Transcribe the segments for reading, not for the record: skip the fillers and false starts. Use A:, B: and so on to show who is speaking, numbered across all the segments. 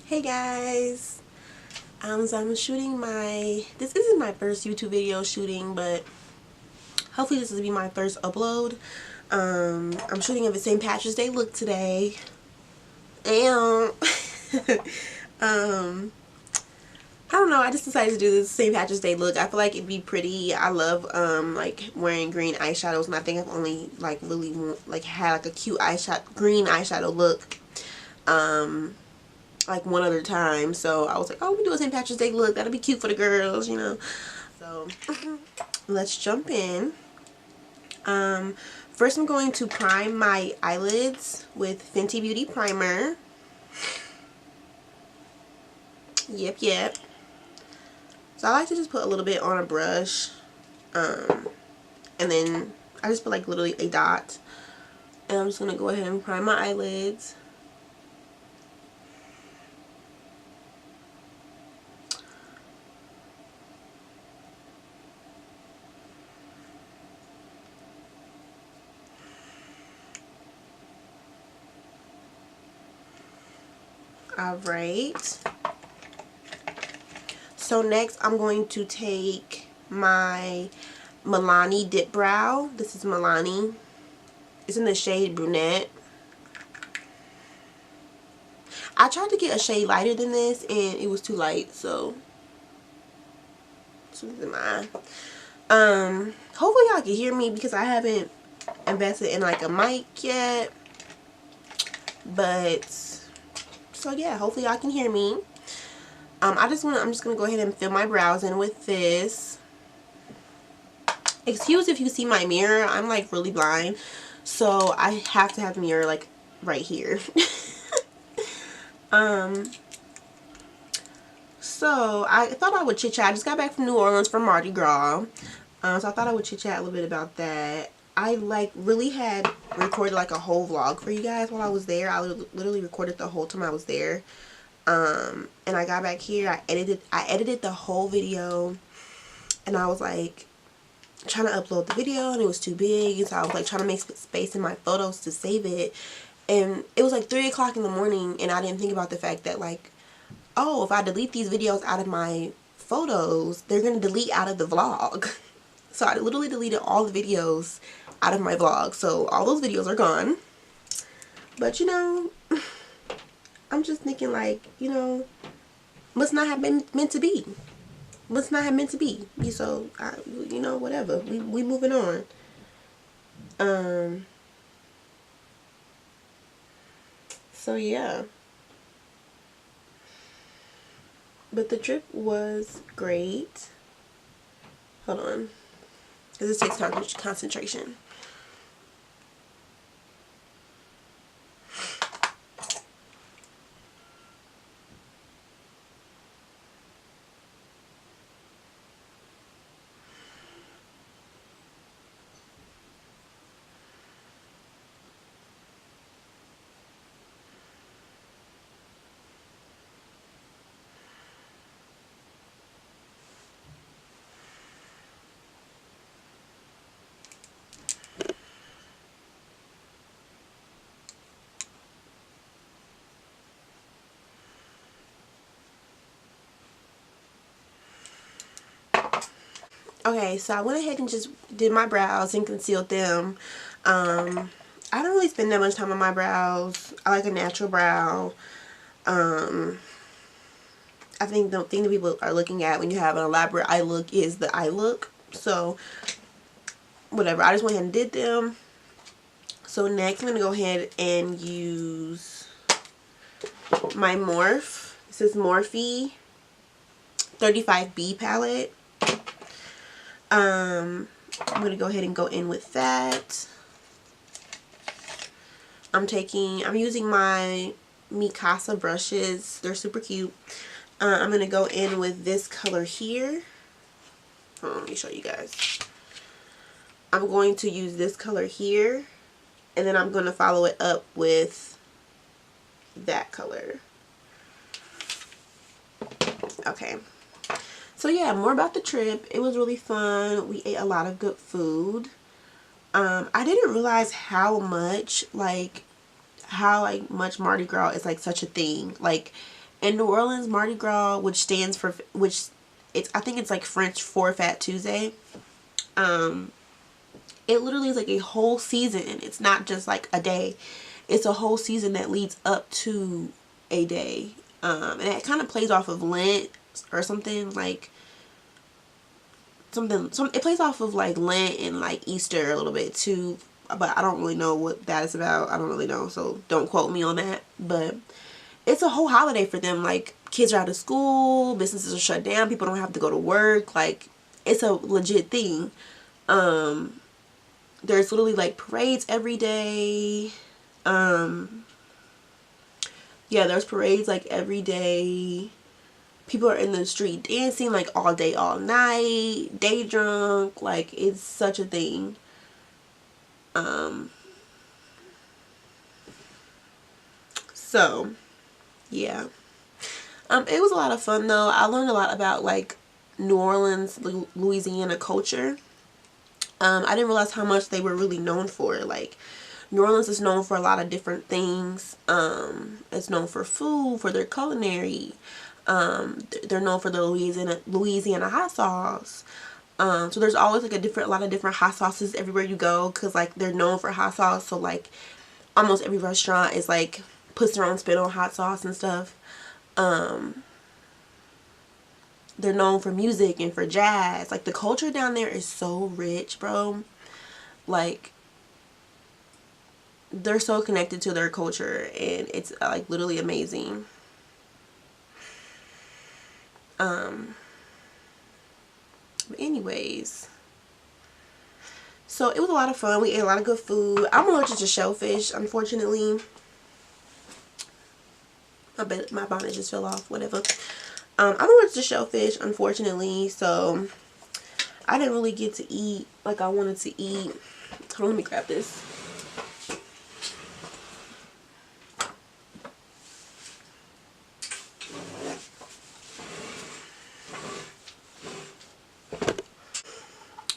A: Hey guys, so I'm shooting this isn't my first YouTube video shooting, but hopefully this will be my first upload. I'm shooting a St. Patrick's Day look today, and I don't know, I just decided to do this St. Patrick's Day look. I feel like it'd be pretty. I love like wearing green eyeshadows, and I think I've only like really had like a cute green eyeshadow look like one other time. So I was like, oh, we do a St. Patrick's Day look, that'll be cute for the girls, you know. So let's jump in. First I'm going to prime my eyelids with Fenty Beauty primer. Yep. So I like to just put a little bit on a brush, and then I just put like literally a dot, and I'm just gonna go ahead and prime my eyelids. Alright, so next I'm going to take my Milani Dip Brow. This is Milani. It's in the shade Brunette. I tried to get a shade lighter than this and it was too light, so this is mine. Hopefully y'all can hear me because I haven't invested in like a mic yet. But so yeah, hopefully y'all can hear me. I'm just gonna go ahead and fill my brows in with this. Excuse if you see my mirror, I'm like really blind, so I have to have the mirror like right here. So I thought I would chit chat. I just got back from New Orleans from Mardi Gras, so I thought I would chit chat a little bit about that. I like really had recorded like a whole vlog for you guys while I was there. I literally recorded the whole time I was there. And I got back here, I edited the whole video, and I was like trying to upload the video and it was too big, so I was like trying to make space in my photos to save it, and it was like 3 o'clock in the morning, and I didn't think about the fact that like, oh, if I delete these videos out of my photos, they're gonna delete out of the vlog. So I literally deleted all the videos out of my vlog, so all those videos are gone. But you know, I'm just thinking like, you know, must not have been meant to be. Must not have meant to be. So, you know, whatever. We moving on. So yeah. But the trip was great. Hold on. Because this takes concentration. Okay, so I went ahead and just did my brows and concealed them. I don't really spend that much time on my brows. I like a natural brow. I think the thing that people are looking at when you have an elaborate eye look is the eye look. So, whatever. I just went ahead and did them. So next I'm going to go ahead and use my Morphe. This is Morphe 35B palette. I'm going to go ahead and go in with that. I'm using my Mikasa brushes. They're super cute. I'm going to go in with this color here. Hold on, let me show you guys. I'm going to use this color here, and then I'm going to follow it up with that color. Okay. So yeah, more about the trip. It was really fun. We ate a lot of good food. I didn't realize how much Mardi Gras is like such a thing. Like, In New Orleans, Mardi Gras, which stands for, I think it's like French for Fat Tuesday. It literally is like a whole season. It's not just like a day. It's a whole season that leads up to a day. And it kind of plays off of Lent or something, like it plays off of like Lent and like Easter a little bit too, but I don't really know what that is about. I don't really know, so don't quote me on that. But it's a whole holiday for them. Like, kids are out of school, businesses are shut down, people don't have to go to work. Like, it's a legit thing. There's literally like parades every day. Yeah, there's parades like every day. People are in the street dancing like all day, all night, day drunk. Like, it's such a thing. So yeah. It was a lot of fun though. I learned a lot about like New Orleans, Louisiana culture. I didn't realize how much they were really known for. Like, New Orleans is known for a lot of different things. It's known for food, for their culinary. They're known for the Louisiana hot sauce. So there's always like a lot of different hot sauces everywhere you go, because like they're known for hot sauce. So like almost every restaurant is like puts their own spin on hot sauce and stuff. They're known for music and for jazz. Like, the culture down there is so rich, bro. Like, they're so connected to their culture, and it's like literally amazing. But anyways, so it was a lot of fun. We ate a lot of good food. I'm allergic to shellfish, unfortunately. I bet my bonnet just fell off. Whatever. I'm allergic to shellfish, unfortunately, so I didn't really get to eat like I wanted to eat. Hold on, let me grab this.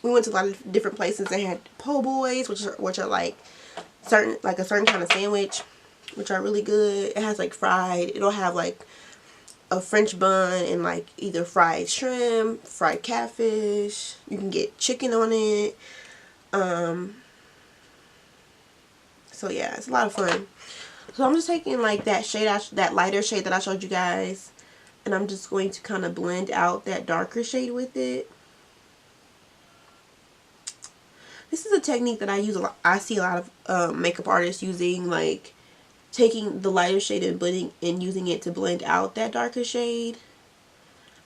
A: We went to a lot of different places. They had po' boys, which are like a certain kind of sandwich, which are really good. It has like fried. It'll have like a French bun and like either fried shrimp, fried catfish. You can get chicken on it. So yeah, it's a lot of fun. So I'm just taking like that lighter shade that I showed you guys, and I'm just going to kind of blend out that darker shade with it. This is a technique that I use a lot. I see a lot of makeup artists using, like taking the lighter shade and blending and using it to blend out that darker shade.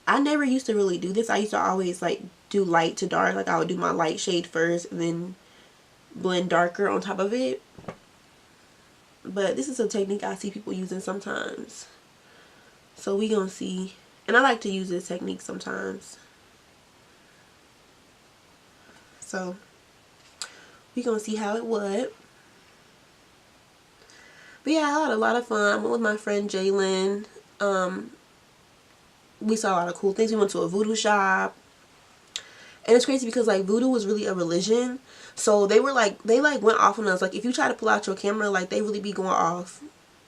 A: I never used to really do this. I used to always like do light to dark. Like, I would do my light shade first and then blend darker on top of it. But this is a technique I see people using sometimes. So we gonna see. And I like to use this technique sometimes. So we gonna see how it would. But yeah, I had a lot of fun. I went with my friend Jalen. We saw a lot of cool things. We went to a voodoo shop. And it's crazy because like voodoo was really a religion. So they went off on us. Like, if you try to pull out your camera, like, they really be going off.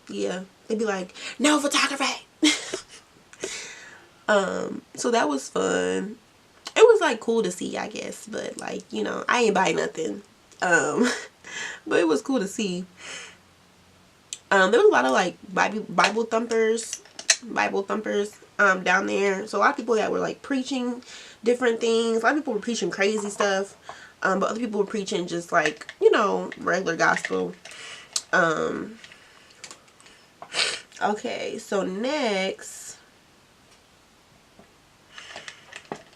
A: Yeah. They'd be like, no photography. So that was fun. It was like cool to see, I guess. But like, you know, I ain't buy nothing. But it was cool to see. There was a lot of like Bible thumpers down there. So a lot of people that were like preaching different things. A lot of people were preaching crazy stuff. But other people were preaching just like, you know, regular gospel. Okay, so next,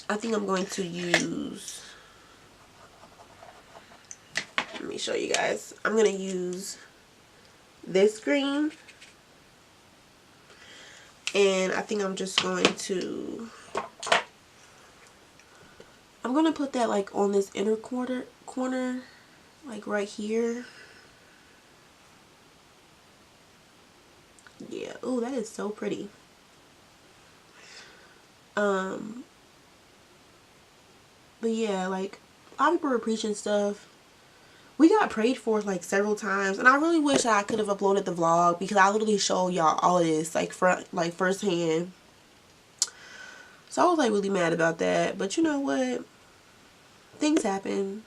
A: I think I'm going to use, let me show you guys. I'm going to use this green, and I think I'm just going to put that like on this inner corner like right here. Yeah, oh, that is so pretty. But yeah, like a lot of people were preaching stuff. we got prayed for like several times, and I really wish I could have uploaded the vlog because I literally showed y'all all of this like firsthand. So I was like really mad about that, but you know what? Things happen,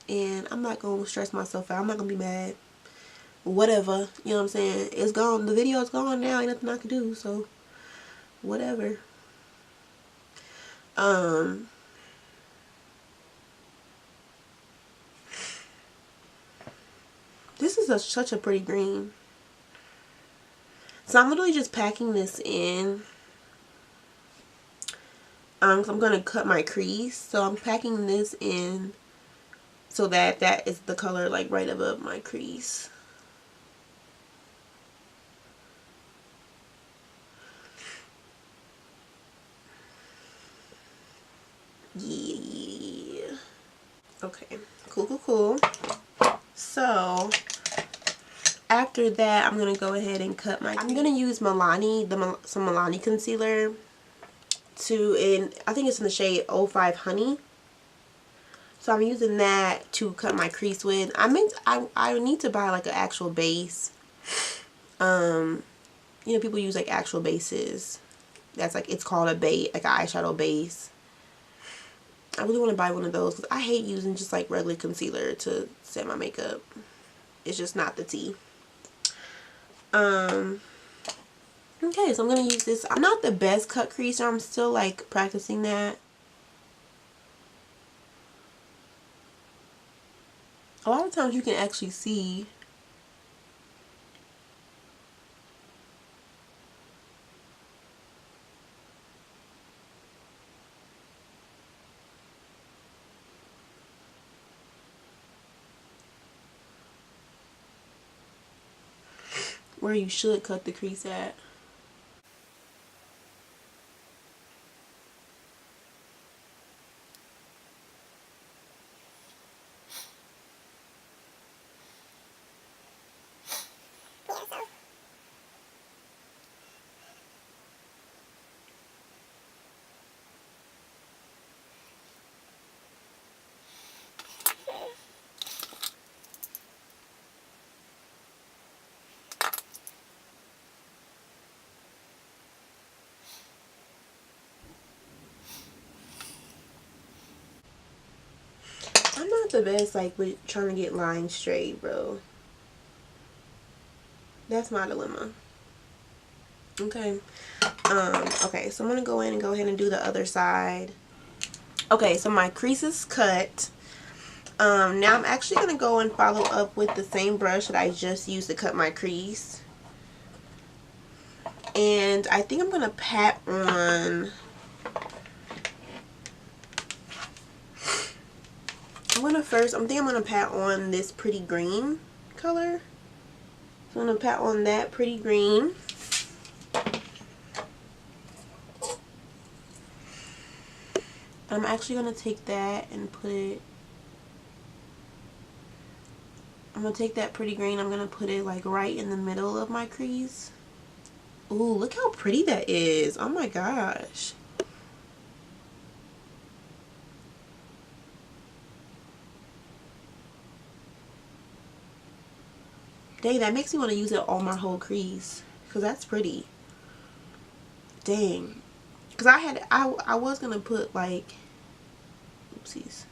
A: and I'm not gonna stress myself out. I'm not gonna be mad. Whatever, you know what I'm saying? It's gone. The video's gone now. Ain't nothing I can do. So whatever. This is such a pretty green. So I'm literally just packing this in. So I'm gonna cut my crease. So I'm packing this in so that that is the color like right above my crease. Yeah. Okay. Cool. So after that, I'm gonna go ahead and cut my. I'm gonna use Milani, some Milani concealer. And I think it's in the shade 05 Honey. So I'm using that to cut my crease with. I need to buy like an actual base. You know, people use like actual bases. That's like, it's called a base, like an eyeshadow base. I really want to buy one of those because I hate using just like regular concealer to set my makeup. It's just not the tea. Okay, so I'm going to use this. I'm not the best cut creaser. I'm still like practicing that. A lot of times you can actually see where you should cut the crease at. I'm not the best like with trying to get lines straight, bro. That's my dilemma. Okay. Okay, so I'm gonna go in and go ahead and do the other side. Okay, so my crease is cut. Now I'm actually gonna go and follow up with the same brush that I just used to cut my crease. And I think I'm gonna pat on. I think I'm gonna pat on this pretty green color. So I'm gonna pat on that pretty green. I'm actually gonna take that and put it. I'm gonna take that pretty green. I'm gonna put it like right in the middle of my crease. Ooh, look how pretty that is. Oh my gosh. Dang, that makes me want to use it on my whole crease. Because that's pretty. Dang. Because I was going to put like, oopsies,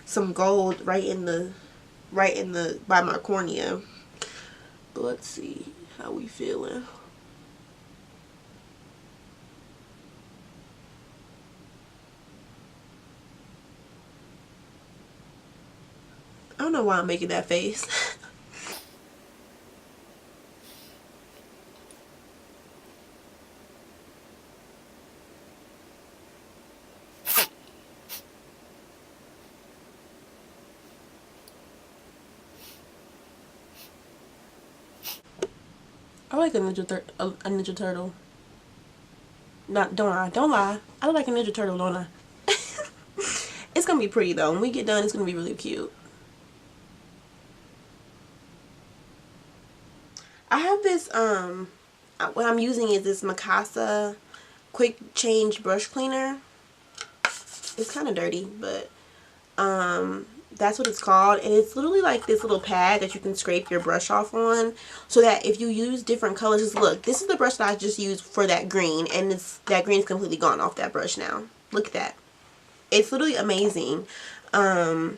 A: some gold right in the, by my cornea. But let's see how we feeling. I don't know why I'm making that face. I like a Ninja Turtle. Don't lie. I look like a Ninja Turtle, don't I? It's gonna be pretty though. When we get done, it's gonna be really cute. I have this what I'm using is this Mikasa quick change brush cleaner. It's kind of dirty, but That's what it's called, and it's literally like this little pad that you can scrape your brush off on, so that if you use different colors, just look, this is the brush that I just used for that green, and that green is completely gone off that brush now. Look at that. It's literally amazing. So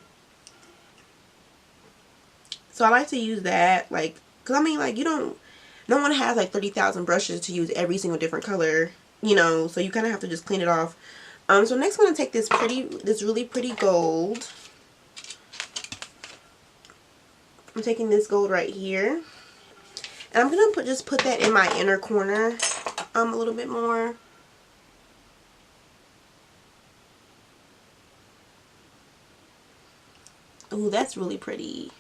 A: I like to use that, like, because I mean, like, no one has like 30,000 brushes to use every single different color, you know, so you kind of have to just clean it off. So next I'm going to take this really pretty gold. I'm taking this gold right here, and I'm going to just put that in my inner corner a little bit more. Ooh, that's really pretty.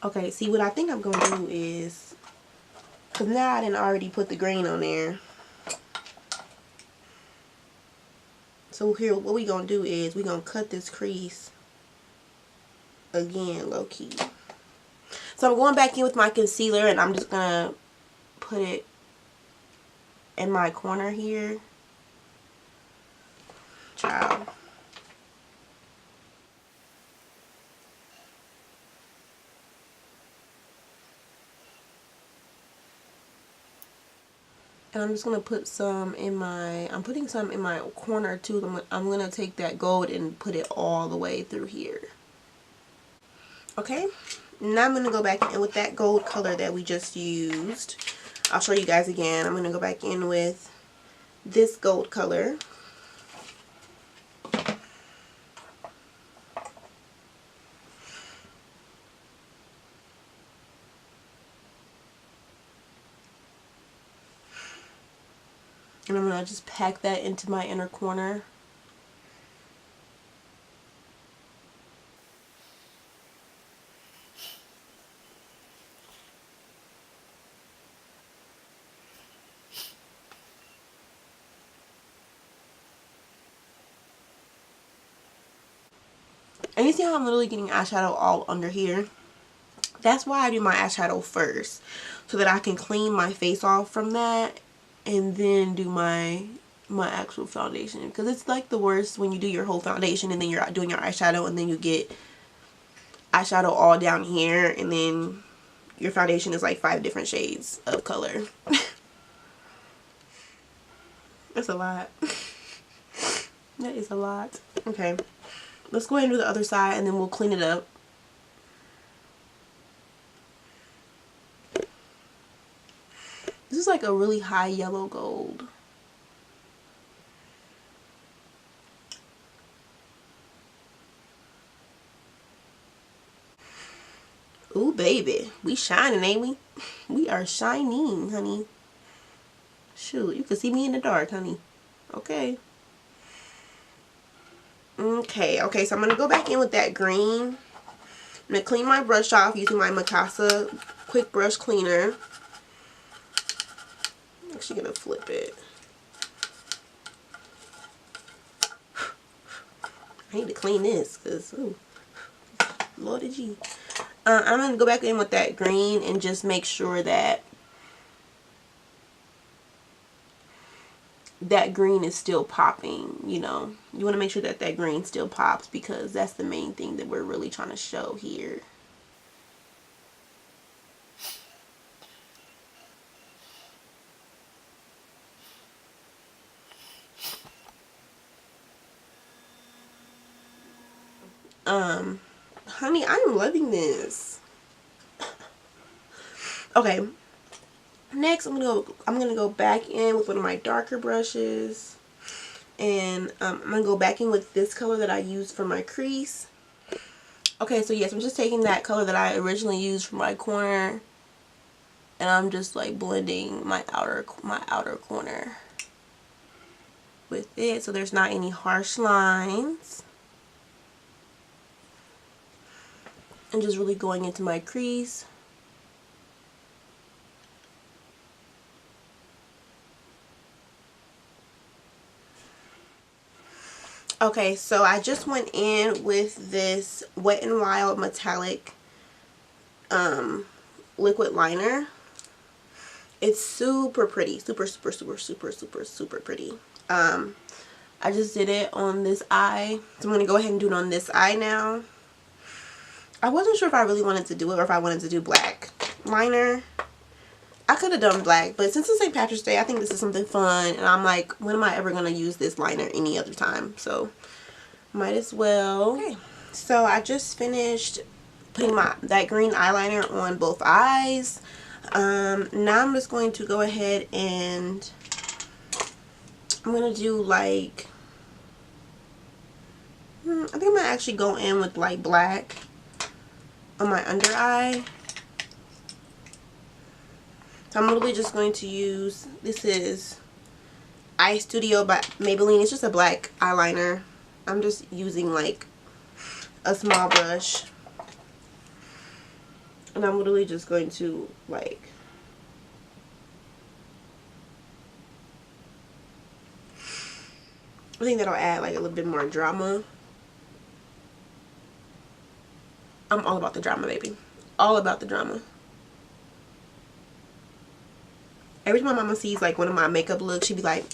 A: Okay, see, what I think I'm going to do is, because now I didn't already put the green on there. So here, what we going to do is we're going to cut this crease again, low key. So I'm going back in with my concealer, and I'm just going to put it in my corner here. Child. And I'm just going to put some in my, I'm putting some in my corner too. I'm going to take that gold and put it all the way through here. Okay, now I'm going to go back in with that gold color that we just used. I'll show you guys again. I'm going to go back in with this gold color. And I'm going to just pack that into my inner corner. And you see how I'm literally getting eyeshadow all under here? That's why I do my eyeshadow first, so that I can clean my face off from that and then do my actual foundation. Because it's like the worst when you do your whole foundation and then you're doing your eyeshadow and then you get eyeshadow all down here and then your foundation is like 5 different shades of color. That's a lot. That is a lot. Okay, let's go ahead and do the other side and then we'll clean it up. This is like a really high yellow gold. Ooh, baby. We shining, ain't we? We are shining, honey. Shoot, you can see me in the dark, honey. Okay. Okay, so I'm going to go back in with that green. I'm going to clean my brush off using my Mikasa Quick Brush Cleaner. I'm actually going to flip it. I need to clean this because, ooh, Lordy G. I'm going to go back in with that green and just make sure that that green is still popping, you know. You want to make sure that that green still pops because that's the main thing that we're really trying to show here. Honey, I'm loving this. Okay, next I'm gonna go back in with one of my darker brushes, and I'm gonna go back in with this color that I used for my crease. Okay, so yes, I'm just taking that color that I originally used for my corner, and I'm just like blending my outer corner with it, so there's not any harsh lines. And just really going into my crease. Okay, so I just went in with this Wet n Wild metallic liquid liner. It's super pretty, super pretty. I I just did it on this eye, so I'm going to go ahead and do it on this eye now. I wasn't sure if I really wanted to do it or if I wanted to do black liner. I could have done black, but since it's St. Patrick's Day, I think this is something fun. And I'm like, when am I ever going to use this liner any other time? So, might as well. Okay, so I just finished putting that green eyeliner on both eyes. Now I'm just going to go ahead and I'm going to do like, I think I'm going to actually go in with like black on my under eye. So I'm literally just going to use, this is Eye Studio by Maybelline. It's just a black eyeliner. I'm just using like a small brush. And I'm literally just going to like, I think that'll add like a little bit more drama. I'm all about the drama, baby. All about the drama. Every time my mama sees like one of my makeup looks, she'd be like,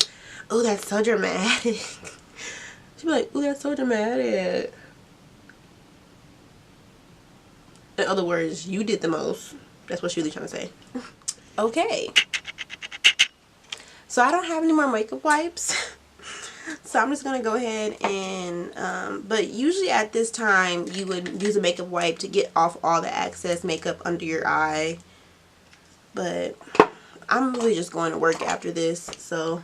A: oh, that's so dramatic. She'd be like, oh, that's so dramatic. In other words, you did the most. That's what she's really trying to say. Okay. So I don't have any more makeup wipes. So I'm just going to go ahead and, but usually at this time, you would use a makeup wipe to get off all the excess makeup under your eye. But I'm really just going to work after this, so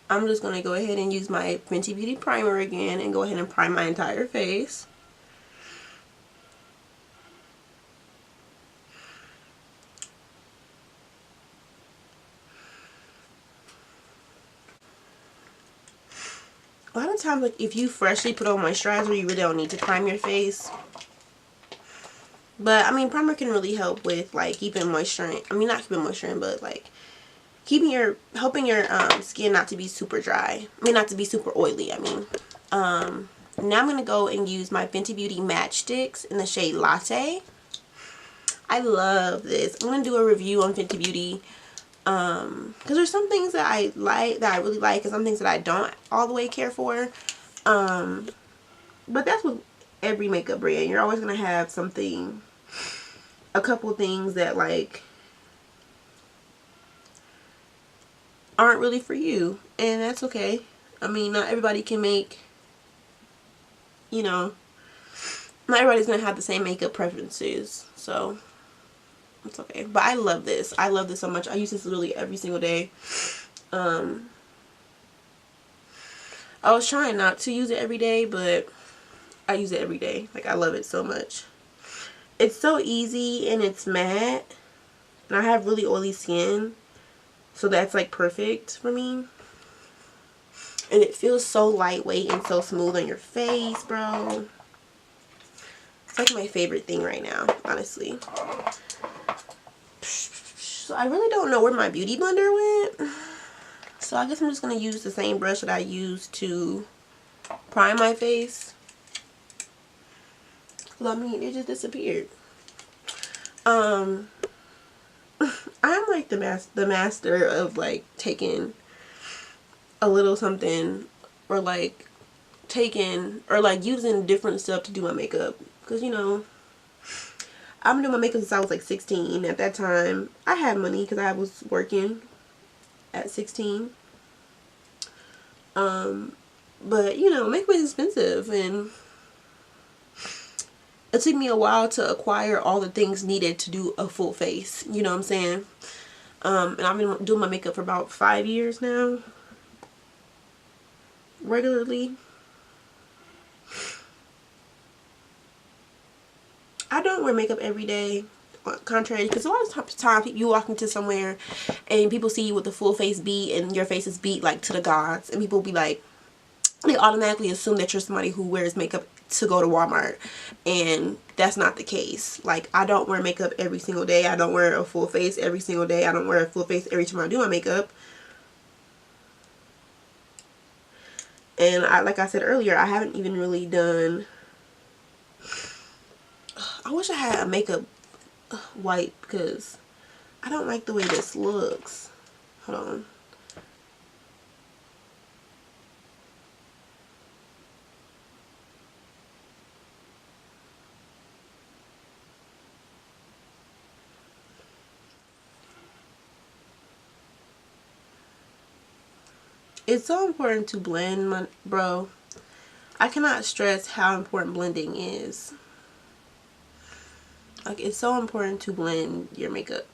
A: I'm just going to go ahead and use my Fenty Beauty primer again and go ahead and prime my entire face. A lot of times, like if you freshly put on moisturizer, you really don't need to prime your face. But I mean, primer can really help with like keeping moisture in. I mean, not keeping moisture in, but like helping your skin not to be super dry. I mean, not to be super oily. I mean, now I'm gonna go and use my Fenty Beauty Matchsticks in the shade Latte. I love this. I'm gonna do a review on Fenty Beauty because there's some things that I like, that I really like, and some things that I don't all the way care for. But that's with every makeup brand. You're always gonna have something, a couple things that like aren't really for you, and that's okay. I mean, not everybody can make, you know, not everybody's gonna have the same makeup preferences, so it's okay. But I love this. I love this so much. I use this literally every single day. I was trying not to use it every day, but I use it every day. Like, I love it so much. It's so easy and it's matte, and I have really oily skin, so that's like perfect for me. And it feels so lightweight and so smooth on your face, bro. It's like my favorite thing right now, honestly. So I really don't know where my beauty blender went. So I guess I'm just going to use the same brush that I used to prime my face. Well, I mean, it just disappeared. I'm like the master of like taking a little something, or like using different stuff to do my makeup, because you know, I've been doing my makeup since I was like 16. At that time I had money because I was working at 16. But you know, makeup is expensive, and it took me a while to acquire all the things needed to do a full face, you know what I'm saying? And I've been doing my makeup for about 5 years now, regularly. I don't wear makeup every day, contrary, because a lot of times you walk into somewhere and people see you with a full face beat, and your face is beat like to the gods, and people be like, they automatically assume that you're somebody who wears makeup to go to Walmart, and that's not the case. Like, I don't wear makeup every single day. I don't wear a full face every single day. I don't wear a full face every time I do my makeup. And like I said earlier, I haven't even really done, I wish I had a makeup wipe, because I don't like the way this looks. Hold on. It's so important to blend, bro. I cannot stress how important blending is. Like, it's so important to blend your makeup.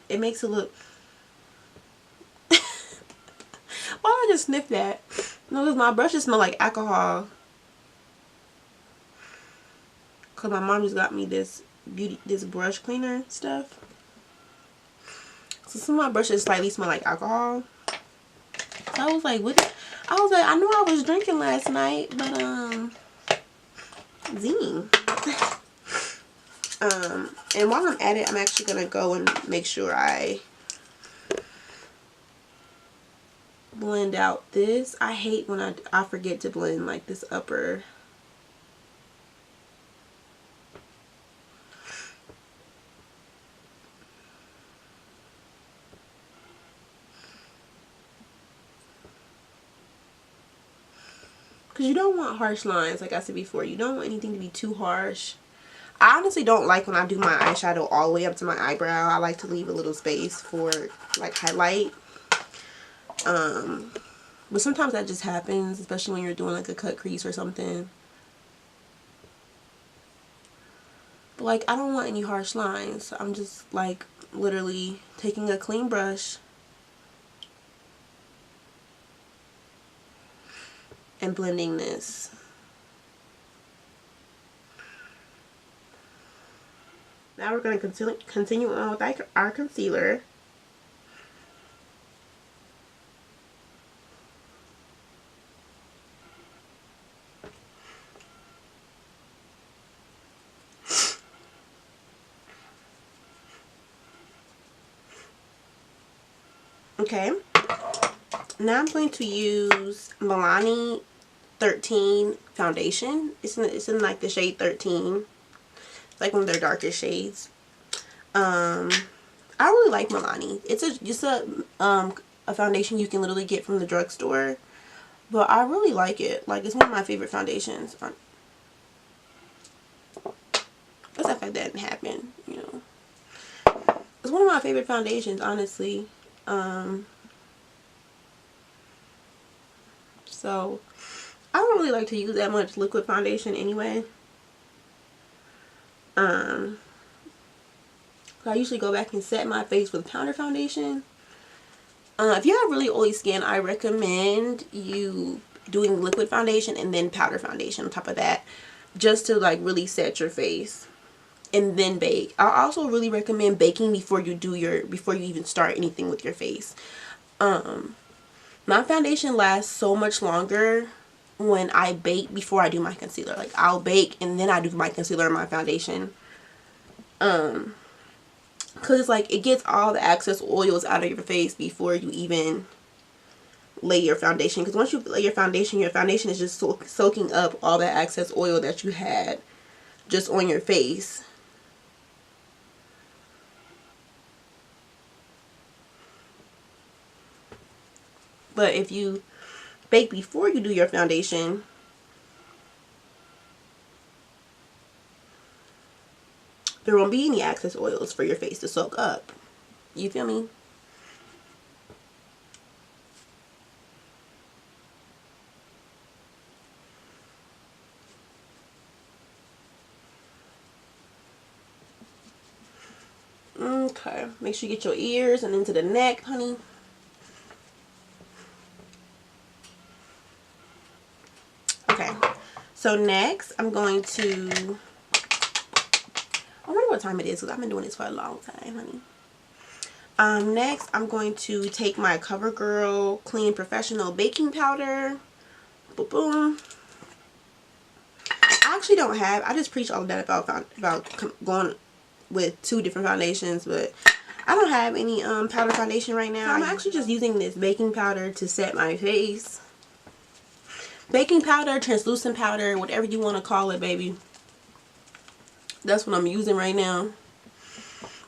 A: It makes it look... Why did I just sniff that? No, because my brushes smell like alcohol. Because my mom just got me this brush cleaner stuff. So some of my brushes slightly smell like alcohol. So I was like, what? I was like, I knew I was drinking last night, but zing. And while I'm at it, I'm actually gonna go and make sure I blend out this. I hate when I forget to blend like this upper. Because you don't want harsh lines, like I said before. You don't want anything to be too harsh. I honestly don't like when I do my eyeshadow all the way up to my eyebrow. I like to leave a little space for like highlight. But sometimes that just happens, especially when you're doing like a cut crease or something. But like, I don't want any harsh lines. So I'm just like literally taking a clean brush and blending this. Now we're going to continue on with our concealer. Okay, now I'm going to use Milani 13 foundation. It's in like the shade 13. It's like one of their darkest shades. I really like Milani. It's just a foundation you can literally get from the drugstore, but I really like it. Like, it's one of my favorite foundations. Let's act like that didn't happen, you know. It's one of my favorite foundations, honestly. So I don't really like to use that much liquid foundation anyway. I usually go back and set my face with powder foundation. If you have really oily skin, I recommend you doing liquid foundation and then powder foundation on top of that, just to like really set your face and then bake. I also really recommend baking before you even start anything with your face. My foundation lasts so much longer when I bake before I do my concealer. Like, I'll bake and then I do my concealer and my foundation. Because it's like, it gets all the excess oils out of your face before you even lay your foundation. Because once you lay your foundation is just soaking up all that excess oil that you had just on your face. But if you bake before you do your foundation, there won't be any excess oils for your face to soak up. You feel me? Okay, make sure you get your ears and into the neck, honey. Okay, so next I'm going to, I wonder what time it is because I've been doing this for a long time, honey. Next I'm going to take my CoverGirl Clean Professional Baking Powder. Boom, boom. I actually don't have, I just preach all of that about going with 2 different foundations, but I don't have any powder foundation right now. So I'm actually just using this baking powder to set my face. Baking powder, translucent powder, whatever you want to call it, baby. That's what I'm using right now.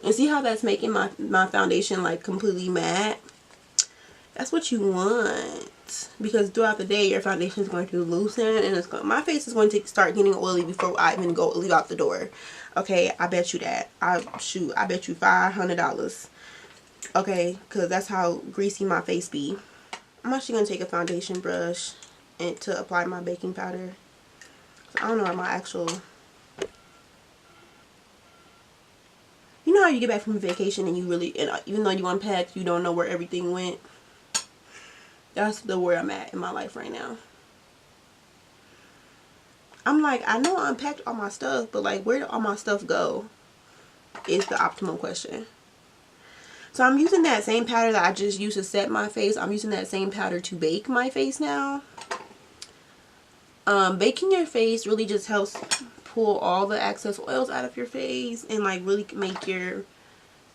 A: And see how that's making my foundation like completely matte? That's what you want. Because throughout the day, your foundation is going to loosen, and my face is going to start getting oily before I even leave out the door. Okay, I bet you that. I bet you $500. Okay, because that's how greasy my face be. I'm actually going to take a foundation brush and to apply my baking powder. I don't know where my actual... You know how you get back from vacation and you really... And even though you unpacked, you don't know where everything went? That's where I'm at in my life right now. I'm like, I know I unpacked all my stuff, but like, where did all my stuff go? Is the optimal question. So I'm using that same powder that I just used to set my face. I'm using that same powder to bake my face now. Baking your face really just helps pull all the excess oils out of your face and like really make your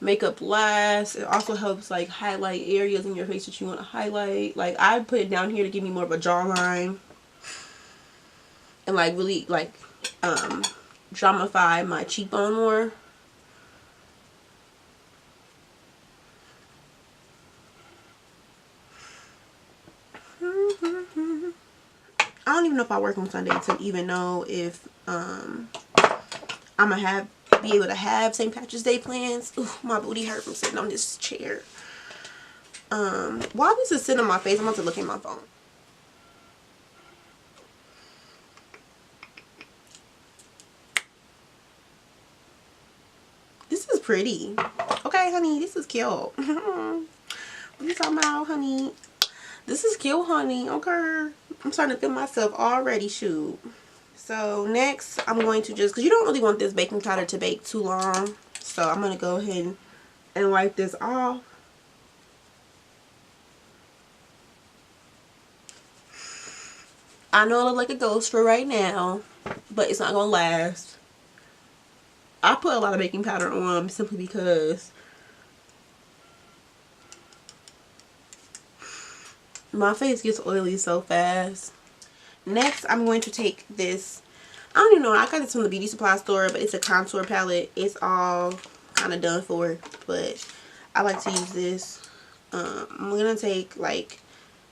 A: makeup last. It also helps like highlight areas in your face that you want to highlight. Like I put it down here to give me more of a jawline and like really like dramify my cheekbone more. I don't even know if I work on Sunday to even know if I'm gonna be able to have St. Patrick's Day plans. Ooh, my booty hurt from sitting on this chair. While this is sitting on my face, I'm about to look at my phone. This is pretty. Okay, honey, this is cute. What are you talking about, honey? This is cute, honey. Okay. I'm starting to feel myself already, shoot. So next, I'm going to just, because you don't really want this baking powder to bake too long. So I'm going to go ahead and wipe this off. I know I look like a ghost for right now, but it's not going to last. I put a lot of baking powder on simply because my face gets oily so fast. Next, I'm going to take this. I don't even know. I got this from the beauty supply store, but it's a contour palette. It's all kind of done for, but I like to use this. I'm going to take like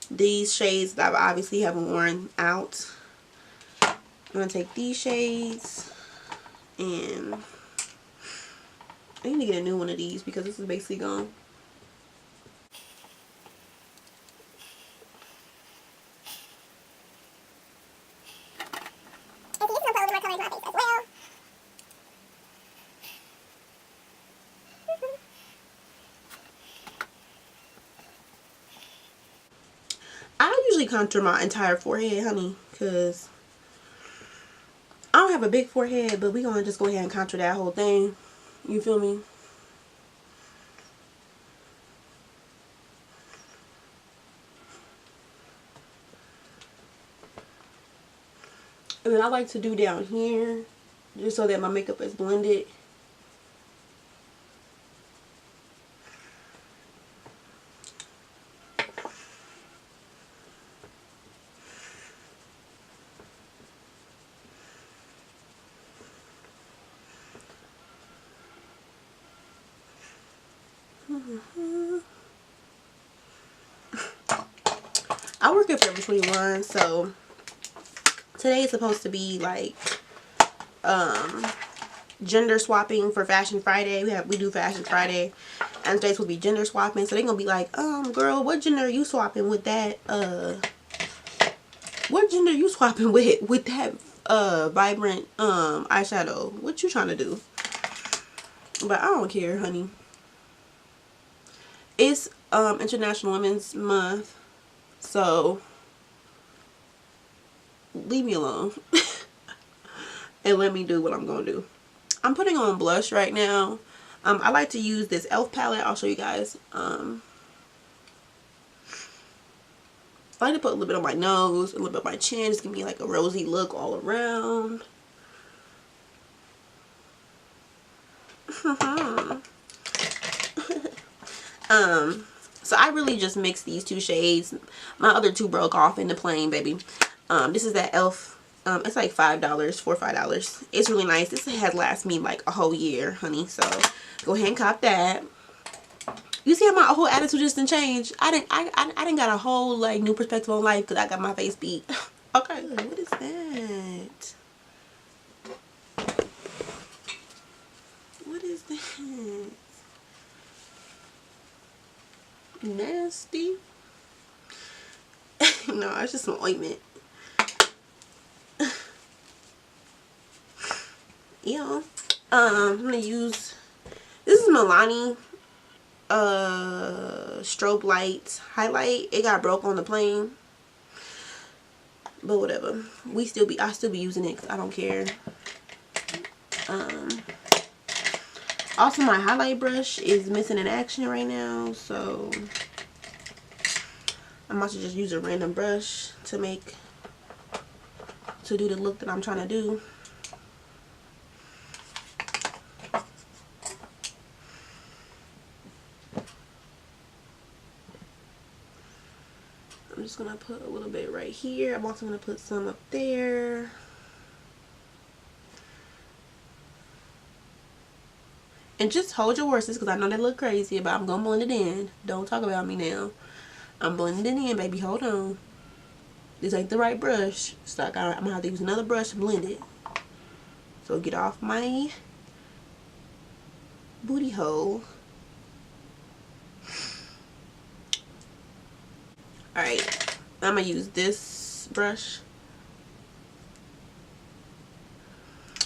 A: these shades that I obviously haven't worn out. I'm going to take these shades and I need to get a new one of these because this is basically gone. I usually contour my entire forehead, honey, because I don't have a big forehead, but we're going to just go ahead and contour that whole thing. You feel me? And then I like to do down here, just so that my makeup is blended. I work at Forever 21, so today is supposed to be like gender swapping for Fashion Friday. We do Fashion Friday, and today's will be gender swapping. So they're gonna be like, girl, what gender are you swapping with that? What gender are you swapping with that vibrant eyeshadow? What you trying to do? But I don't care, honey. It's International Women's Month, so leave me alone and let me do what I'm gonna do. I'm putting on blush right now. I like to use this e.l.f. palette. I'll show you guys. I like to put a little bit on my nose, a little bit on my chin, just give me like a rosy look all around. So I really just mixed these two shades. My other two broke off in the plane, baby. This is that e.l.f. It's like $5, $4 or $5. It's really nice. This has lasted me like a whole year, honey. So go ahead and cop that. You see how my whole attitude just didn't change? I didn't got a whole like new perspective on life because I got my face beat. Okay, what is that? What is that? nasty. No, it's just some ointment. Yeah. I'm gonna use, this is Milani strobe light highlight. It got broke on the plane, but whatever. I still be using it 'cause I don't care. Also, my highlight brush is missing in action right now, so I'm about to just use a random brush to do the look that I'm trying to do. I'm just gonna put a little bit right here. I'm also gonna put some up there. And just hold your horses, because I know they look crazy, but I'm gonna blend it in. Don't talk about me now. I'm blending it in, baby. Hold on. This ain't the right brush. So I'm gonna have to use another brush to blend it. So get off my booty hole. Alright. I'm gonna use this brush.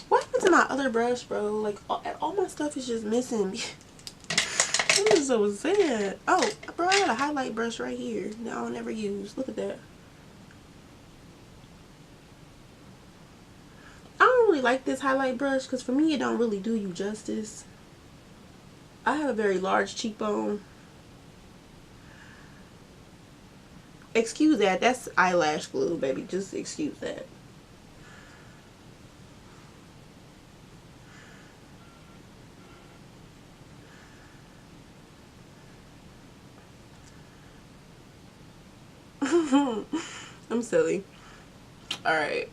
A: What happened to my other brush, bro? Like, all my stuff is just missing. What is so sad? Oh, bro, I got a highlight brush right here that I'll never use. Look at that. I don't really like this highlight brush because for me it don't really do you justice. I have a very large cheekbone. Excuse that. That's eyelash glue, baby. Just excuse that. I'm silly. Alright.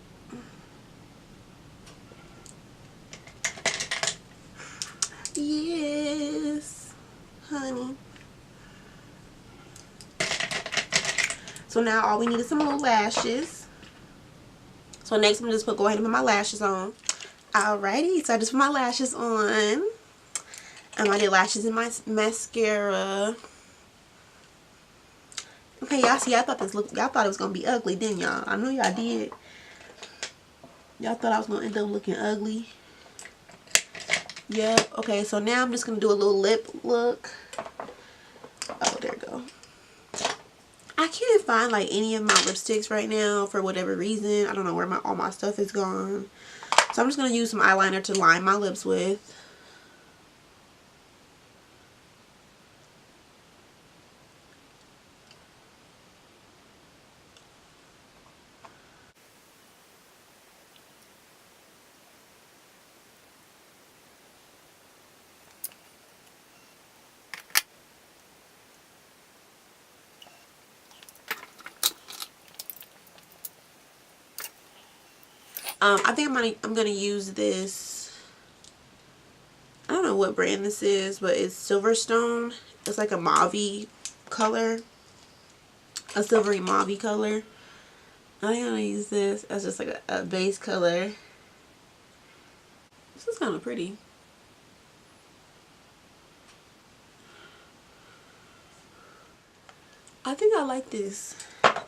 A: Yes, honey. So now all we need is some little lashes. So next I'm just gonna go ahead and put my lashes on. Alrighty, so I just put my lashes on. I did lashes in my mascara. Okay, y'all see, y'all thought it was gonna be ugly, didn't y'all? I know y'all did. Y'all thought I was gonna end up looking ugly. Yep. Okay, so now I'm just gonna do a little lip look. Oh, there we go. I can't find like any of my lipsticks right now for whatever reason. I don't know where all my stuff is gone. So I'm just gonna use some eyeliner to line my lips with. I think I'm gonna use this. I don't know what brand this is, but it's Silverstone. It's like a mauve color, a silvery mauve color. I think I'm gonna use this as just like a base color. This is kind of pretty. I think I like this.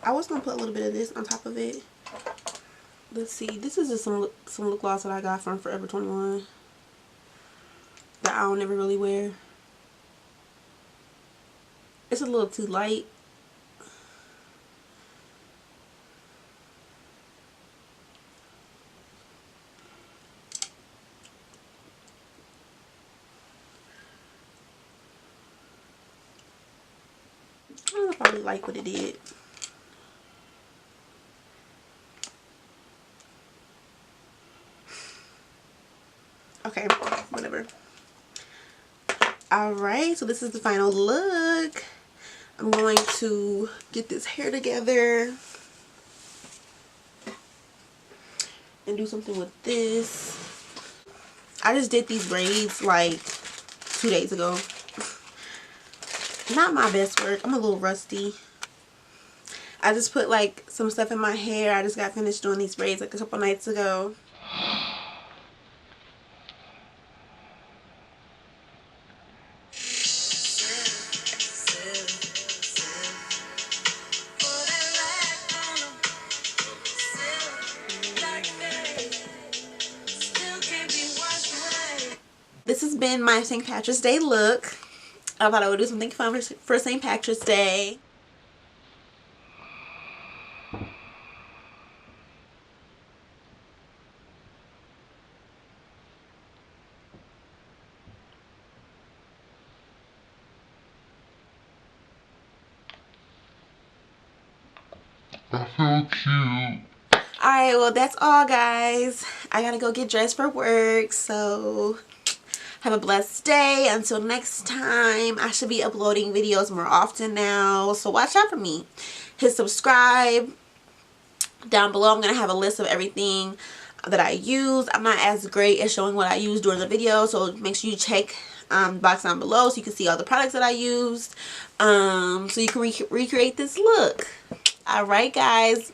A: I was gonna put a little bit of this on top of it. Let's see. This is just some lip gloss that I got from Forever 21 that I don't ever really wear. It's a little too light. I don't know if I really like what it did. Okay, whatever. Alright, so this is the final look. I'm going to get this hair together and do something with this. I just did these braids like 2 days ago. Not my best work. I'm a little rusty. I just put like some stuff in my hair. I just got finished doing these braids like a couple nights ago. this has been my St. Patrick's Day look. I thought I would do something fun for St. Patrick's Day.
B: I feel cute.
A: Alright, well that's all guys. I gotta go get dressed for work, so have a blessed day. Until next time, I should be uploading videos more often now, so watch out for me. Hit subscribe. Down below I'm gonna have a list of everything that I use. I'm not as great at showing what I use during the video, so make sure you check the box down below so you can see all the products that I used, so you can recreate this look. Alright guys.